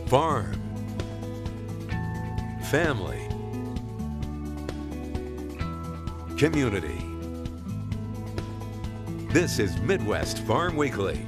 Farm. Family. Community. This is Midwest Farm Weekly.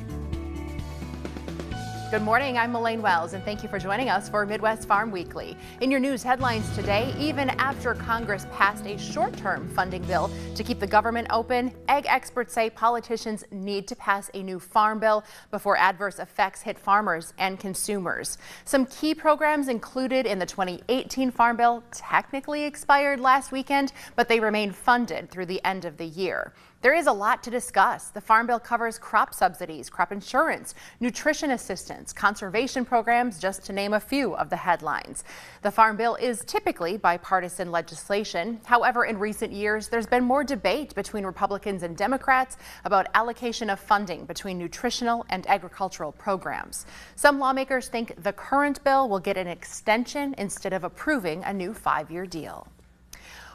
Good morning, I'm Elaine Wells, and thank you for joining us for Midwest Farm Weekly. In your news headlines today, even after Congress passed a short-term funding bill to keep the government open, ag experts say politicians need to pass a new farm bill before adverse effects hit farmers and consumers. Some key programs included in the 2018 Farm Bill technically expired last weekend, but they remain funded through the end of the year. There is a lot to discuss. The Farm Bill covers crop subsidies, crop insurance, nutrition assistance, conservation programs, just to name a few of the headlines. The Farm Bill is typically bipartisan legislation. However, in recent years, there's been more debate between Republicans and Democrats about allocation of funding between nutritional and agricultural programs. Some lawmakers think the current bill will get an extension instead of approving a new 5-year deal.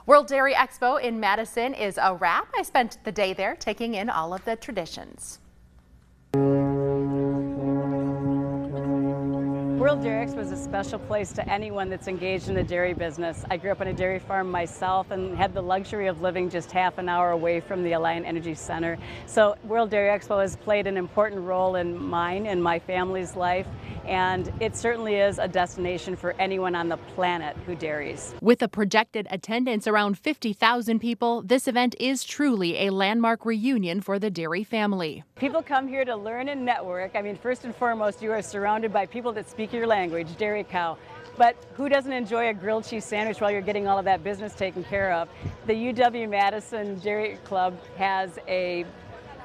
World Dairy Expo in Madison is a wrap. I spent the day there taking in all of the traditions. World Dairy Expo is a special place to anyone that's engaged in the dairy business. I grew up on a dairy farm myself and had the luxury of living just half an hour away from the Alliant Energy Center. So World Dairy Expo has played an important role in mine and my family's life, and it certainly is a destination for anyone on the planet who dairies. With a projected attendance around 50,000 people, this event is truly a landmark reunion for the dairy family. People come here to learn and network. I mean, first and foremost, you are surrounded by people that speak your language, dairy cow. But who doesn't enjoy a grilled cheese sandwich while you're getting all of that business taken care of? The UW-Madison Dairy Club has a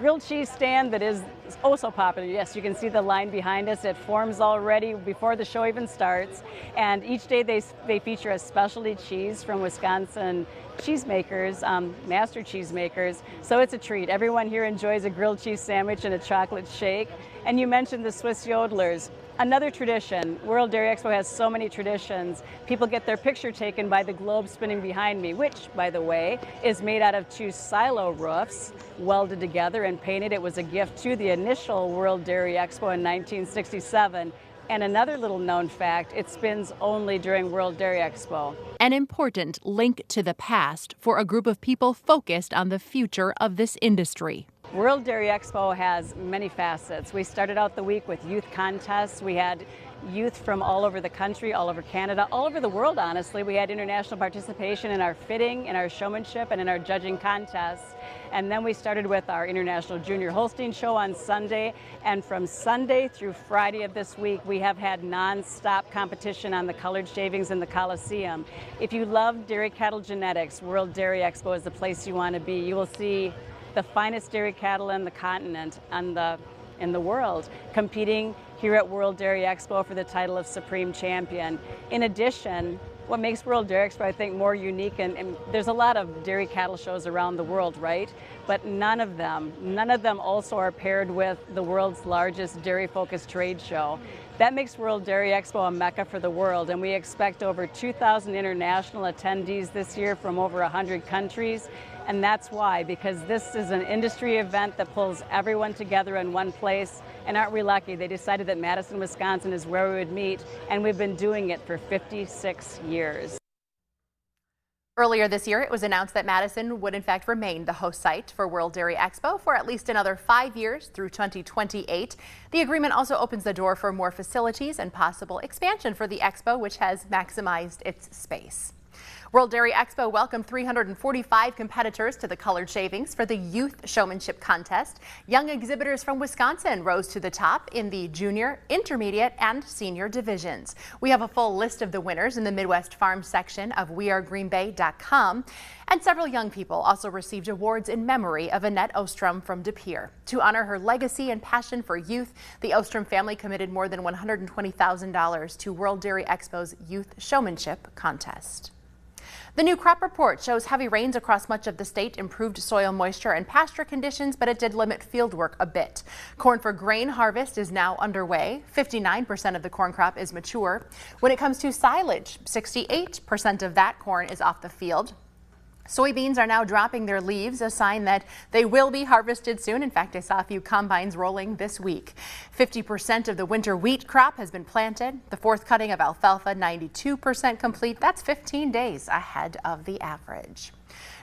grilled cheese stand that is oh so popular. Yes, you can see the line behind us. It forms already before the show even starts. And each day they feature a specialty cheese from Wisconsin cheesemakers, master cheesemakers. So it's a treat. Everyone here enjoys a grilled cheese sandwich and a chocolate shake. And you mentioned the Swiss yodelers. Another tradition. World Dairy Expo has so many traditions. People get their picture taken by the globe spinning behind me, which, by the way, is made out of 2 silo roofs welded together and painted. It was a gift to the initial World Dairy Expo in 1967. And another little known fact, it spins only during World Dairy Expo. An important link to the past for a group of people focused on the future of this industry. World Dairy Expo has many facets. We started out the week with youth contests. We had youth from all over the country, all over Canada, all over the world, honestly. We had international participation in our fitting, in our showmanship, and in our judging contests. And then we started with our International Junior Holstein Show on Sunday. And from Sunday through Friday of this week, we have had non-stop competition on the colored shavings in the Coliseum. If you love dairy cattle genetics, World Dairy Expo is the place you want to be. You will see the finest dairy cattle in the continent and in the world competing here at World Dairy Expo for the title of Supreme Champion. In addition, what makes World Dairy Expo, I think, more unique, and there's a lot of dairy cattle shows around the world, right? But none of them also are paired with the world's largest dairy-focused trade show. That makes World Dairy Expo a mecca for the world, and we expect over 2,000 international attendees this year from over 100 countries. And that's why, because this is an industry event that pulls everyone together in one place. And aren't we lucky? They decided that Madison, Wisconsin is where we would meet, and we've been doing it for 56 years. Earlier this year, it was announced that Madison would in fact remain the host site for World Dairy Expo for at least another 5 years through 2028. The agreement also opens the door for more facilities and possible expansion for the expo, which has maximized its space. World Dairy Expo welcomed 345 competitors to the colored shavings for the Youth Showmanship Contest. Young exhibitors from Wisconsin rose to the top in the junior, intermediate, and senior divisions. We have a full list of the winners in the Midwest Farm section of wearegreenbay.com. And several young people also received awards in memory of Annette Ostrom from De Pere. To honor her legacy and passion for youth, the Ostrom family committed more than $120,000 to World Dairy Expo's Youth Showmanship Contest. The new crop report shows heavy rains across much of the state improved soil moisture and pasture conditions, but it did limit field work a bit. Corn for grain harvest is now underway. 59% of the corn crop is mature. When it comes to silage, 68% of that corn is off the field. Soybeans are now dropping their leaves, a sign that they will be harvested soon. In fact, I saw a few combines rolling this week. 50% of the winter wheat crop has been planted. The fourth cutting of alfalfa, 92% complete. That's 15 days ahead of the average.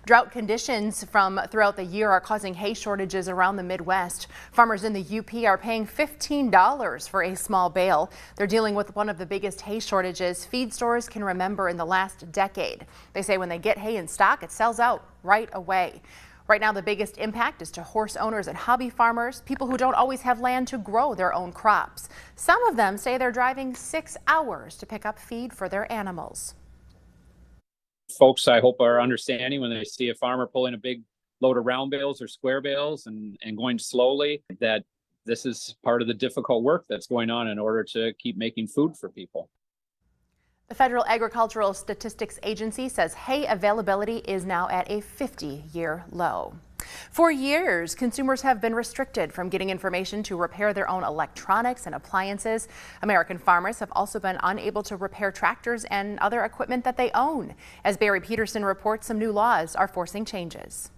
Drought conditions from throughout the year are causing hay shortages around the Midwest. Farmers in the UP are paying $15 for a small bale. They're dealing with one of the biggest hay shortages feed stores can remember in the last decade. They say when they get hay in stock, it sells out right away. Right now, the biggest impact is to horse owners and hobby farmers, people who don't always have land to grow their own crops. Some of them say they're driving 6 hours to pick up feed for their animals. Folks, I hope, are understanding when they see a farmer pulling a big load of round bales or square bales and going slowly, that this is part of the difficult work that's going on in order to keep making food for people. The Federal Agricultural Statistics Agency says hay availability is now at a 50-year low. For years, consumers have been restricted from getting information to repair their own electronics and appliances. American farmers have also been unable to repair tractors and other equipment that they own. As Barry Peterson reports, some new laws are forcing changes.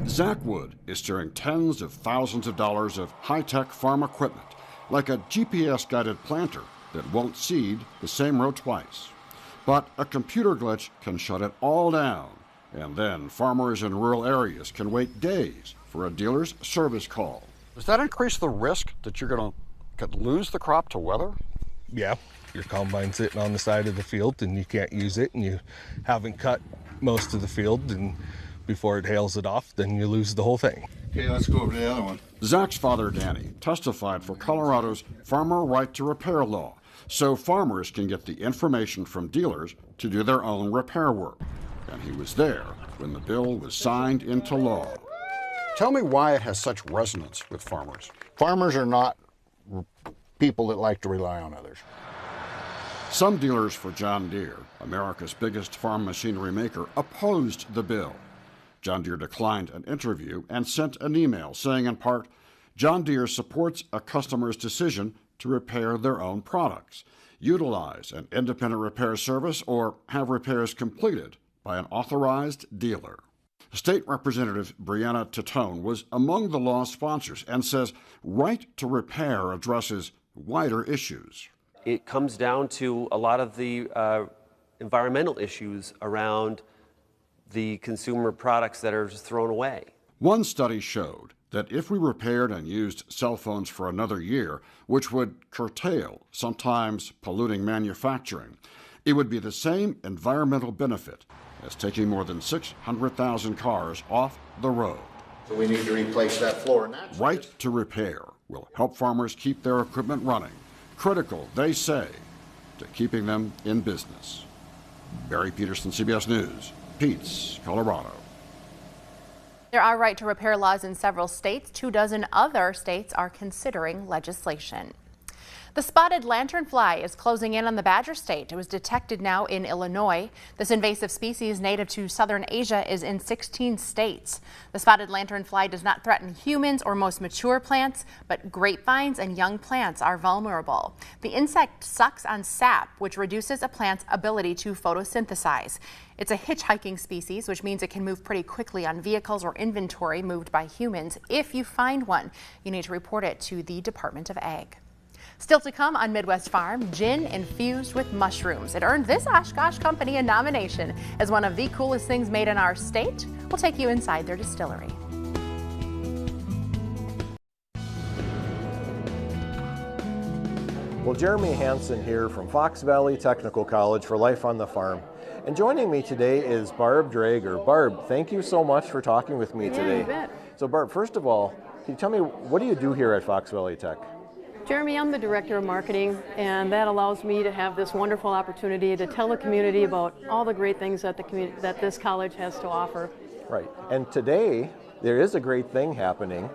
Zach Wood is steering tens of thousands of dollars of high-tech farm equipment, like a GPS-guided planter that won't seed the same row twice. But a computer glitch can shut it all down. And then farmers in rural areas can wait days for a dealer's service call. Does that increase the risk that you're going to lose the crop to weather? Yeah, your combine's sitting on the side of the field and you can't use it and you haven't cut most of the field, and before it hails it off, then you lose the whole thing. Okay, let's go over to the other one. Zach's father, Danny, testified for Colorado's Farmer Right to Repair law, so farmers can get the information from dealers to do their own repair work. And he was there when the bill was signed into law. Tell me why it has such resonance with farmers. Farmers are not people that like to rely on others. Some dealers for John Deere, America's biggest farm machinery maker, opposed the bill. John Deere declined an interview and sent an email saying in part, John Deere supports a customer's decision to repair their own products, utilize an independent repair service, or have repairs completed by an authorized dealer. State Representative Brianna Titone was among the law sponsors and says right to repair addresses wider issues. It comes down to a lot of the environmental issues around the consumer products that are just thrown away. One study showed that if we repaired and used cell phones for another year, which would curtail sometimes polluting manufacturing, it would be the same environmental benefit as taking more than 600,000 cars off the road. So we need to replace that floor. And Right to repair will help farmers keep their equipment running. Critical, they say, to keeping them in business. Barry Peterson, CBS News, Pete's, Colorado. There are right to repair laws in several states. 24 other states are considering legislation. The spotted lanternfly is closing in on the Badger State. It was detected now in Illinois. This invasive species native to southern Asia is in 16 states. The spotted lanternfly does not threaten humans or most mature plants, but grapevines and young plants are vulnerable. The insect sucks on sap, which reduces a plant's ability to photosynthesize. It's a hitchhiking species, which means it can move pretty quickly on vehicles or inventory moved by humans. If you find one, you need to report it to the Department of Ag. Still to come on Midwest Farm, gin infused with mushrooms. It earned this Oshkosh company a nomination as one of the coolest things made in our state. We'll take you inside their distillery. Well, Jeremy Hansen here from Fox Valley Technical College for Life on the Farm. And joining me today is Barb Drager. Barb, thank you so much for talking with me today. You bet. So Barb, first of all, can you tell me, what do you do here at Fox Valley Tech? Jeremy, I'm the Director of Marketing, and that allows me to have this wonderful opportunity to tell the community about all the great things that that this college has to offer. Right. And today, there is a great thing happening,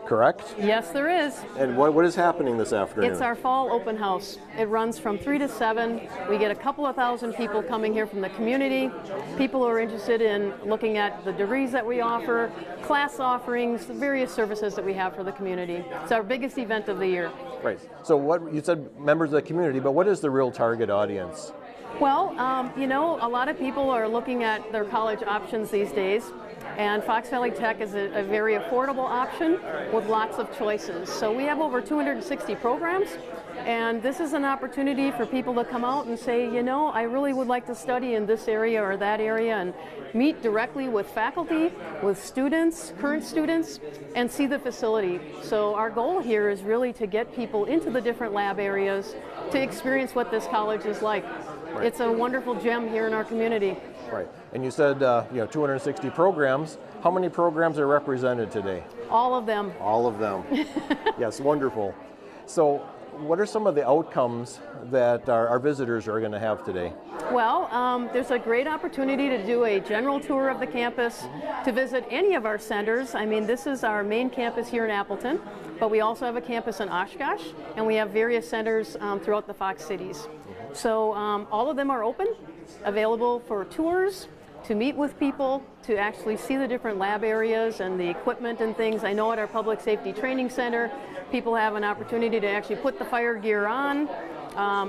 correct? Yes, there is. And what is happening this afternoon? It's our fall open house. It runs from 3 to 7. We get a couple of thousand people coming here from the community, people who are interested in looking at the degrees that we offer, class offerings, the various services that we have for the community. It's our biggest event of the year. Right. So what you said, members of the community, but what is the real target audience? Well, you know, a lot of people are looking at their college options these days, and Fox Valley Tech is a very affordable option with lots of choices. So we have over 260 programs, and this is an opportunity for people to come out and say, you know, I really would like to study in this area or that area, and meet directly with faculty, with students, current students, and see the facility. So our goal here is really to get people into the different lab areas to experience what this college is like. Right. It's a wonderful gem here in our community. Right. And you said, 260 programs. How many programs are represented today? All of them. All of them. Yes, wonderful. So what are some of the outcomes that our visitors are going to have today? Well, there's a great opportunity to do a general tour of the campus, to visit any of our centers. I mean, this is our main campus here in Appleton, but we also have a campus in Oshkosh, and we have various centers throughout the Fox cities. So all of them are open, available for tours, to meet with people, to actually see the different lab areas and the equipment and things. I know at our Public Safety Training Center, people have an opportunity to actually put the fire gear on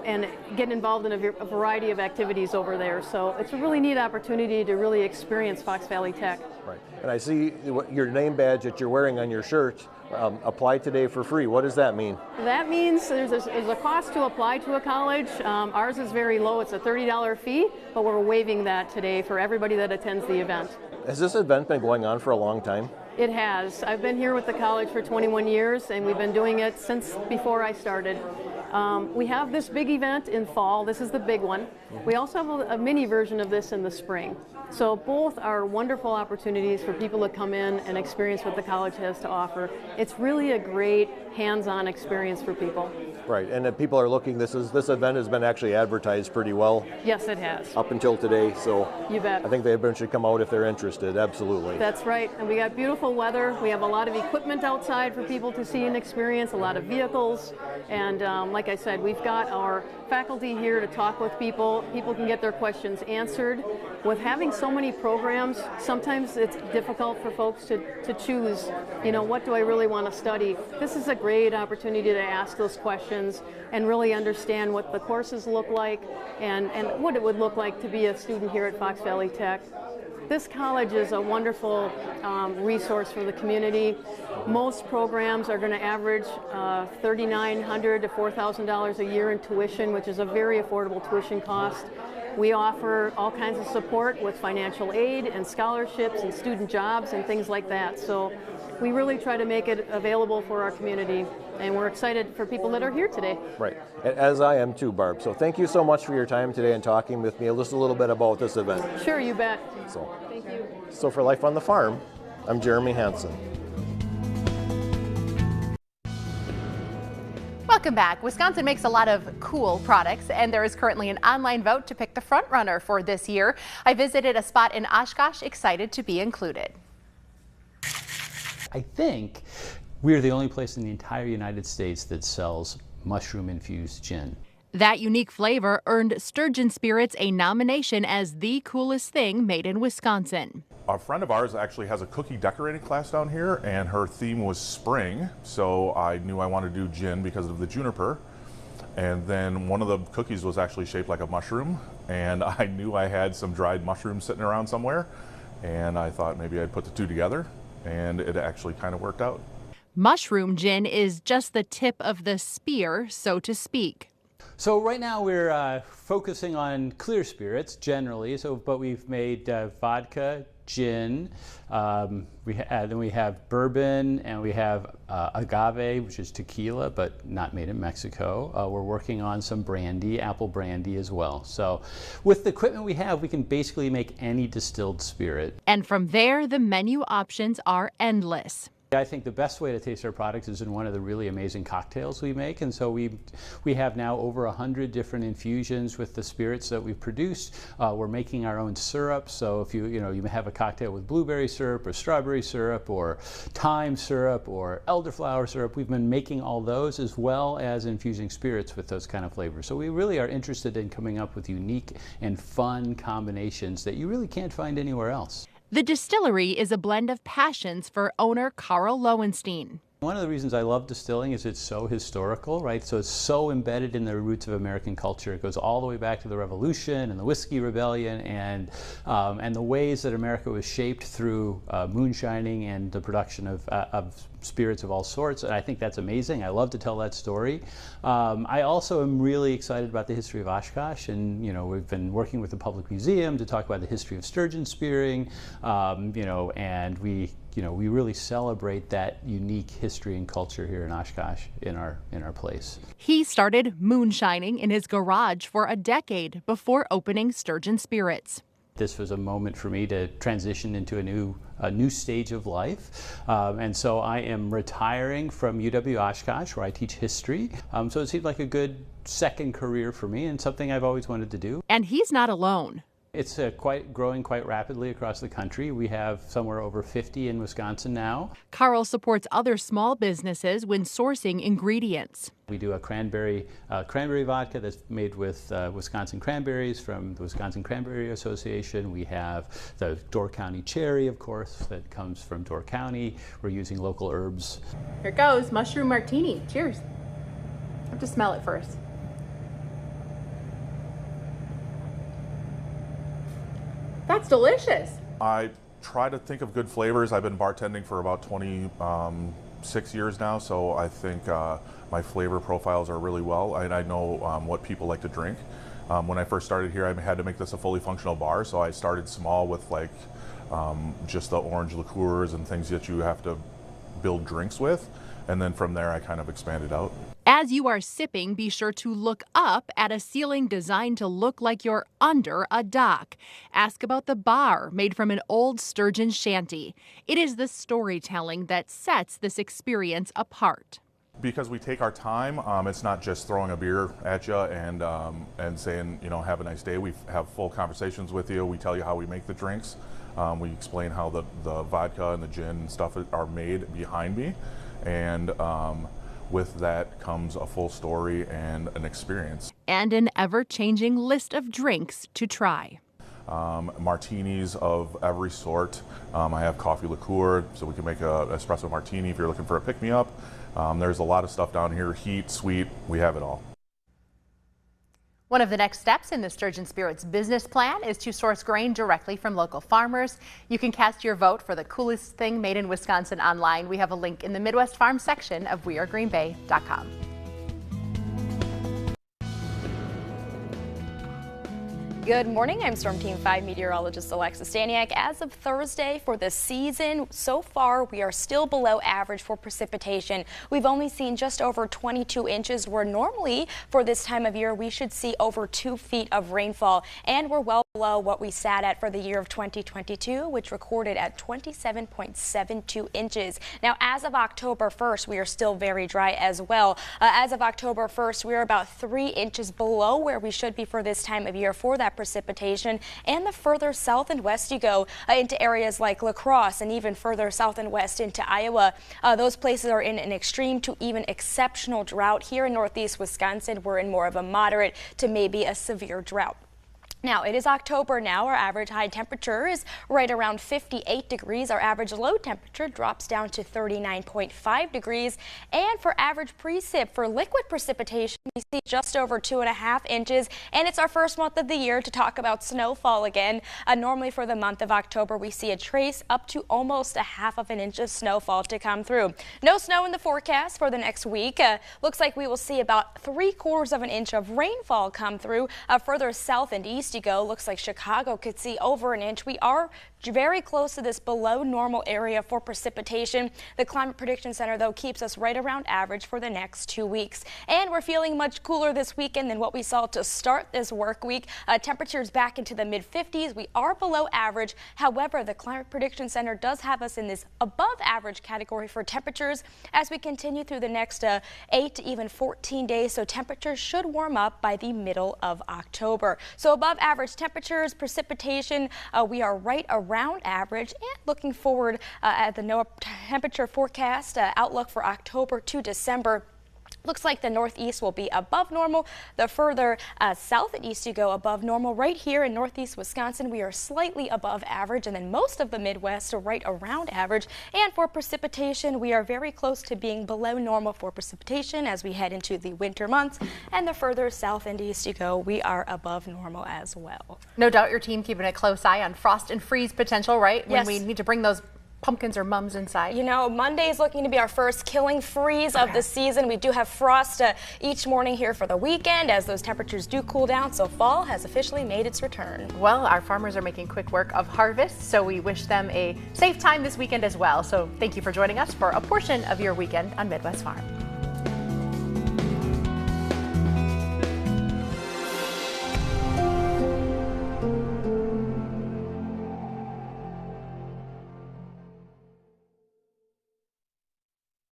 and get involved in a variety of activities over there. So it's a really neat opportunity to really experience Fox Valley Tech. Right. And I see your name badge that you're wearing on your shirt. Apply today for free. What does that mean? That means there's a cost to apply to a college. Ours is very low. It's a $30 fee, but we're waiving that today for everybody that attends the event. Has this event been going on for a long time? It has. I've been here with the college for 21 years, and we've been doing it since before I started. We have this big event in fall. This is the big one. We also have a mini version of this in the spring. So both are wonderful opportunities for people to come in and experience what the college has to offer. It's really a great hands-on experience for people. Right, and if people are looking, this event has been actually advertised pretty well. Yes, it has. Up until today, so you bet. I think they should come out if they're interested, absolutely. That's right, and we got beautiful weather. We have a lot of equipment outside for people to see and experience, a lot of vehicles, and like I said, we've got our faculty here to talk with people. People can get their questions answered. With having so many programs, sometimes it's difficult for folks to choose, you know, what do I really want to study? This is a great opportunity to ask those questions and really understand what the courses look like and what it would look like to be a student here at Fox Valley Tech. This college is a wonderful resource for the community. Most programs are going to average $3,900 to $4,000 a year in tuition, which is a very affordable tuition cost. We offer all kinds of support with financial aid and scholarships and student jobs and things like that. So we really try to make it available for our community, and we're excited for people that are here today. Right, as I am too, Barb. So thank you so much for your time today and talking with me just a little bit about this event. Sure, you bet. So, thank you. So for Life on the Farm, I'm Jeremy Hansen. Welcome back. Wisconsin makes a lot of cool products, and there is currently an online vote to pick the front runner for this year. I visited a spot in Oshkosh, excited to be included. I think we're the only place in the entire United States that sells mushroom-infused gin. That unique flavor earned Sturgeon Spirits a nomination as the coolest thing made in Wisconsin. A friend of ours actually has a cookie decorating class down here, and her theme was spring, so I knew I wanted to do gin because of the juniper. And then one of the cookies was actually shaped like a mushroom, and I knew I had some dried mushrooms sitting around somewhere, and I thought maybe I'd put the two together, and it actually kind of worked out. Mushroom gin is just the tip of the spear, so to speak. So right now we're focusing on clear spirits generally, but we've made vodka, gin, then we have bourbon, and we have agave, which is tequila, but not made in Mexico. We're working on some brandy, apple brandy as well. So with the equipment we have, we can basically make any distilled spirit. And from there, the menu options are endless. I think the best way to taste our products is in one of the really amazing cocktails we make, and so we have now over 100 different infusions with the spirits that we've produced. We're making our own syrup, so if you have a cocktail with blueberry syrup or strawberry syrup or thyme syrup or elderflower syrup, we've been making all those as well as infusing spirits with those kind of flavors. So we really are interested in coming up with unique and fun combinations that you really can't find anywhere else. The distillery is a blend of passions for owner Carl Lowenstein. One of the reasons I love distilling is it's so historical, right? So it's so embedded in the roots of American culture. It goes all the way back to the Revolution and the Whiskey Rebellion and the ways that America was shaped through moonshining and the production of spirits of all sorts. And I think that's amazing. I love to tell that story. I also am really excited about the history of Oshkosh, and we've been working with the Public Museum to talk about the history of sturgeon spearing, and we really celebrate that unique history and culture here in Oshkosh in our place. He started moonshining in his garage for a decade before opening Sturgeon Spirits. This was a moment for me to transition into a new stage of life, and so I am retiring from UW Oshkosh, where I teach history. So it seemed like a good second career for me and something I've always wanted to do. And he's not alone. It's growing quite rapidly across the country. We have somewhere over 50 in Wisconsin now. Carl supports other small businesses when sourcing ingredients. We do a cranberry vodka that's made with Wisconsin cranberries from the Wisconsin Cranberry Association. We have the Door County cherry, of course, that comes from Door County. We're using local herbs. Here goes, mushroom martini. Cheers. I have to smell it first. That's delicious. I try to think of good flavors. I've been bartending for about 26 years now, so I think my flavor profiles are really well. I know what people like to drink. When I first started here, I had to make this a fully functional bar, so I started small with just the orange liqueurs and things that you have to build drinks with, and then from there I kind of expanded out. As you are sipping, be sure to look up at a ceiling designed to look like you're under a dock. Ask about the bar made from an old sturgeon shanty. It is the storytelling that sets this experience apart. Because we take our time, it's not just throwing a beer at you and saying, have a nice day. We have full conversations with you. We tell you how we make the drinks. We explain how the vodka and the gin and stuff are made behind me. And with that comes a full story and an experience. And an ever-changing list of drinks to try. Martinis of every sort. I have coffee liqueur, so we can make an espresso martini if you're looking for a pick-me-up. There's a lot of stuff down here, heat, sweet, we have it all. One of the next steps in the Sturgeon Spirits business plan is to source grain directly from local farmers. You can cast your vote for the coolest thing made in Wisconsin online. We have a link in the Midwest Farm section of wearegreenbay.com. Good morning. I'm Storm Team 5 meteorologist Alexis Staniak. As of Thursday for the season, so far we are still below average for precipitation. We've only seen just over 22 inches, where normally for this time of year we should see over 2 feet of rainfall, and we're well below what we sat at for the year of 2022, which recorded at 27.72 inches. Now, as of October 1st, we are still very dry as well. As of October 1st, we are about 3 inches below where we should be for this time of year for that precipitation. And the further south and west you go into areas like La Crosse and even further south and west into Iowa, those places are in an extreme to even exceptional drought. Here in northeast Wisconsin, we're in more of a moderate to maybe a severe drought. Now, it is October now. Our average high temperature is right around 58 degrees. Our average low temperature drops down to 39.5 degrees. And for average precip, for liquid precipitation, we see just over 2.5 inches. And it's our first month of the year to talk about snowfall again. Normally for the month of October, we see a trace up to almost 1/2 inch of snowfall to come through. No snow in the forecast for the next week. Looks like we will see about 3/4 inch of rainfall come through. Further south and east you go, looks like Chicago could see over 1 inch. We are very close to this below normal area for precipitation. The Climate Prediction Center, though, keeps us right around average for the next 2 weeks. And we're feeling much cooler this weekend than what we saw to start this work week. Temperatures back into the mid-50s. We are below average. However, the Climate Prediction Center does have us in this above average category for temperatures as we continue through the next 8 to even 14 days. So temperatures should warm up by the middle of October. So above average temperatures, precipitation, we are right around average. And looking forward at the NOAA temperature forecast outlook for October to December. Looks like the northeast will be above normal. The further south and east you go, above normal. Right here in northeast Wisconsin, we are slightly above average, and then most of the Midwest are right around average. And for precipitation, we are very close to being below normal for precipitation as we head into the winter months. And the further south and east you go, we are above normal as well. No doubt your team keeping a close eye on frost and freeze potential, right? When Yes. we need to bring those pumpkins or mums inside. You know, Monday is looking to be our first killing freeze of the season. We do have frost each morning here for the weekend as those temperatures do cool down, so fall has officially made its return. Well, our farmers are making quick work of harvest, so we wish them a safe time this weekend as well. So thank you for joining us for a portion of your weekend on Midwest Farm.